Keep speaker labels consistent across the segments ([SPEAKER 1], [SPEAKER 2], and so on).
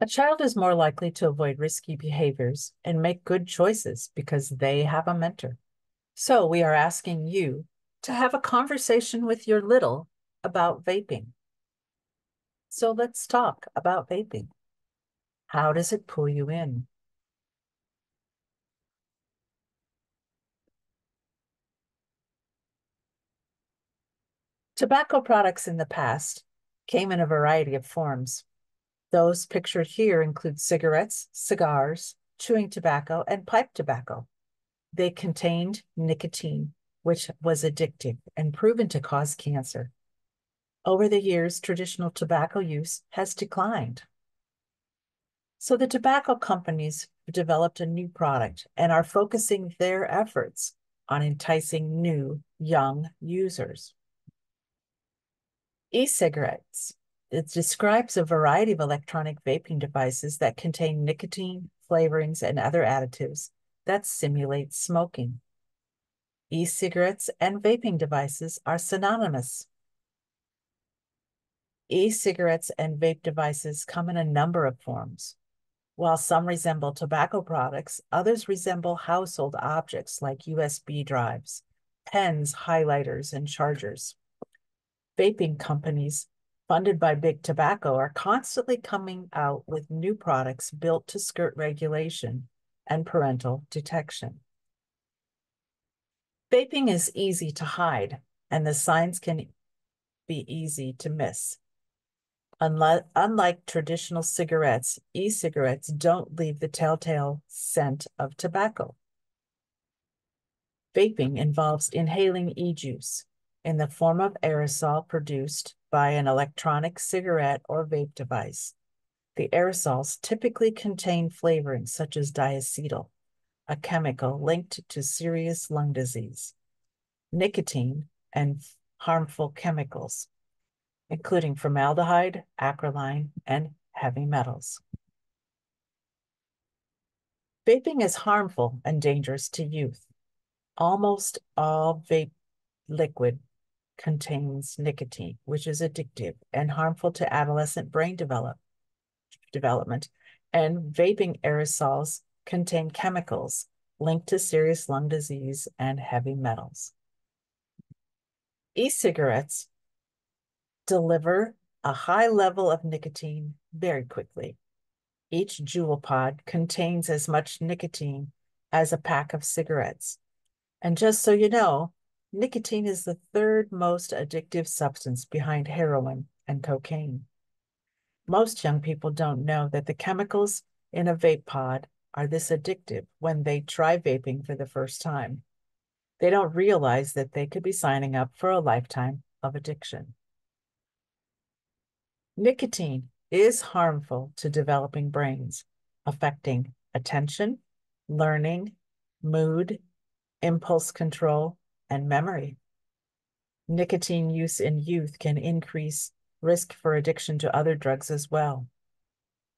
[SPEAKER 1] A child is more likely to avoid risky behaviors and make good choices because they have a mentor. So we are asking you to have a conversation with your little about vaping. So let's talk about vaping. How does it pull you in? Tobacco products in the past came in a variety of forms. Those pictured here include cigarettes, cigars, chewing tobacco, and pipe tobacco. They contained nicotine, which was addictive and proven to cause cancer. Over the years, traditional tobacco use has declined. So the tobacco companies developed a new product and are focusing their efforts on enticing new, young users. E-cigarettes. It describes a variety of electronic vaping devices that contain nicotine, flavorings, and other additives that simulate smoking. E-cigarettes and vaping devices are synonymous. E-cigarettes and vape devices come in a number of forms. While some resemble tobacco products, others resemble household objects like USB drives, pens, highlighters, and chargers. Vaping companies funded by Big Tobacco are constantly coming out with new products built to skirt regulation and parental detection. Vaping is easy to hide, and the signs can be easy to miss. Unlike traditional cigarettes, e-cigarettes don't leave the telltale scent of tobacco. Vaping involves inhaling e-juice in the form of aerosol produced by an electronic cigarette or vape device. The aerosols typically contain flavorings such as diacetyl, a chemical linked to serious lung disease, nicotine, and harmful chemicals, including formaldehyde, acrolein, and heavy metals. Vaping is harmful and dangerous to youth. Almost all vape liquid contains nicotine, which is addictive and harmful to adolescent brain development. And vaping aerosols contain chemicals linked to serious lung disease and heavy metals. E-cigarettes deliver a high level of nicotine very quickly. Each jewel pod contains as much nicotine as a pack of cigarettes. And just so you know, nicotine is the third most addictive substance behind heroin and cocaine. Most young people don't know that the chemicals in a vape pod are this addictive when they try vaping for the first time. They don't realize that they could be signing up for a lifetime of addiction. Nicotine is harmful to developing brains, affecting attention, learning, mood, impulse control, and memory. Nicotine use in youth can increase risk for addiction to other drugs as well.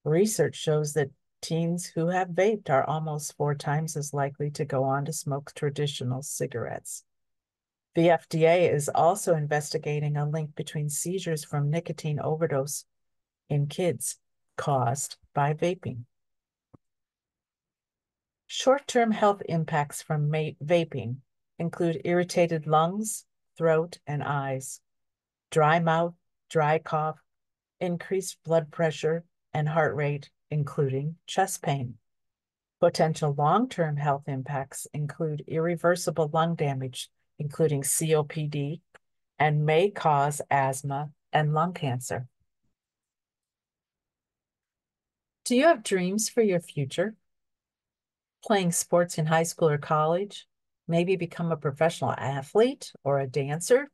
[SPEAKER 1] Research shows that teens who have vaped are almost 4 times as likely to go on to smoke traditional cigarettes. The FDA is also investigating a link between seizures from nicotine overdose in kids caused by vaping. Short-term health impacts from vaping include irritated lungs, throat, and eyes, dry mouth, dry cough, increased blood pressure and heart rate, including chest pain. Potential long-term health impacts include irreversible lung damage, including COPD, and may cause asthma and lung cancer. Do you have dreams for your future? Playing sports in high school or college? Maybe become a professional athlete or a dancer?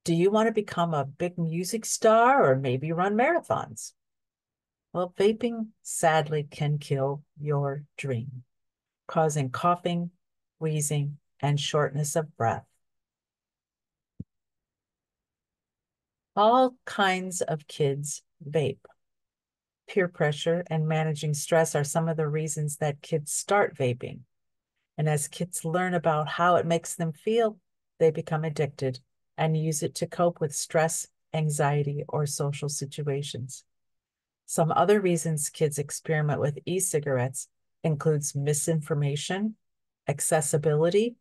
[SPEAKER 1] Do you want to become a big music star or maybe run marathons? Well, vaping sadly can kill your dream, causing coughing, wheezing, and shortness of breath. All kinds of kids vape. Peer pressure and managing stress are some of the reasons that kids start vaping. And as kids learn about how it makes them feel, they become addicted and use it to cope with stress, anxiety, or social situations. Some other reasons kids experiment with e-cigarettes includes misinformation, accessibility,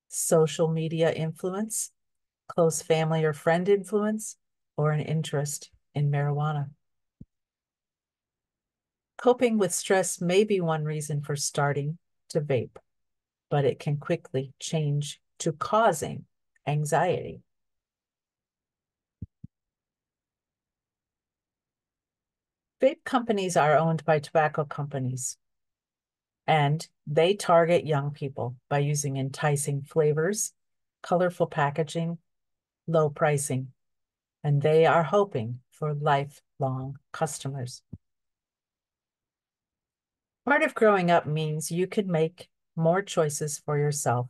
[SPEAKER 1] social media influence, close family or friend influence, or an interest in marijuana. Coping with stress may be one reason for starting to vape, but it can quickly change to causing anxiety. Vape companies are owned by tobacco companies, and they target young people by using enticing flavors, colorful packaging, low pricing, and they are hoping for lifelong customers. Part of growing up means you can make more choices for yourself.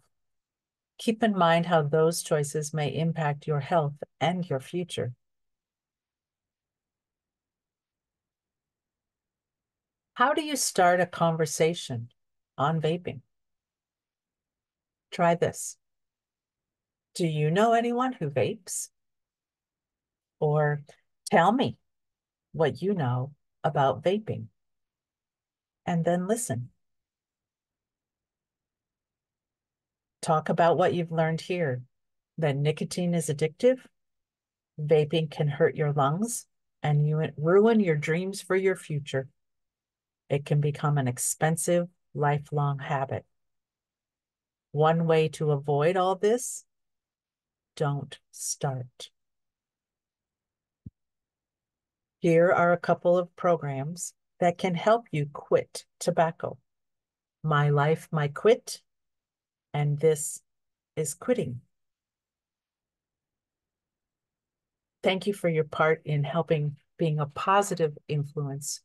[SPEAKER 1] Keep in mind how those choices may impact your health and your future. How do you start a conversation on vaping? Try this. Do you know anyone who vapes? Or tell me what you know about vaping. And then listen. Talk about what you've learned here, that nicotine is addictive, vaping can hurt your lungs, and you ruin your dreams for your future. It can become an expensive, lifelong habit. One way to avoid all this, don't start. Here are a couple of programs that can help you quit tobacco. My Life, My Quit, and This is Quitting. Thank you for your part in helping being a positive influence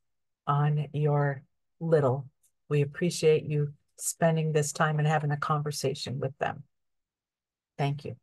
[SPEAKER 1] on your little. We appreciate you spending this time and having a conversation with them. Thank you.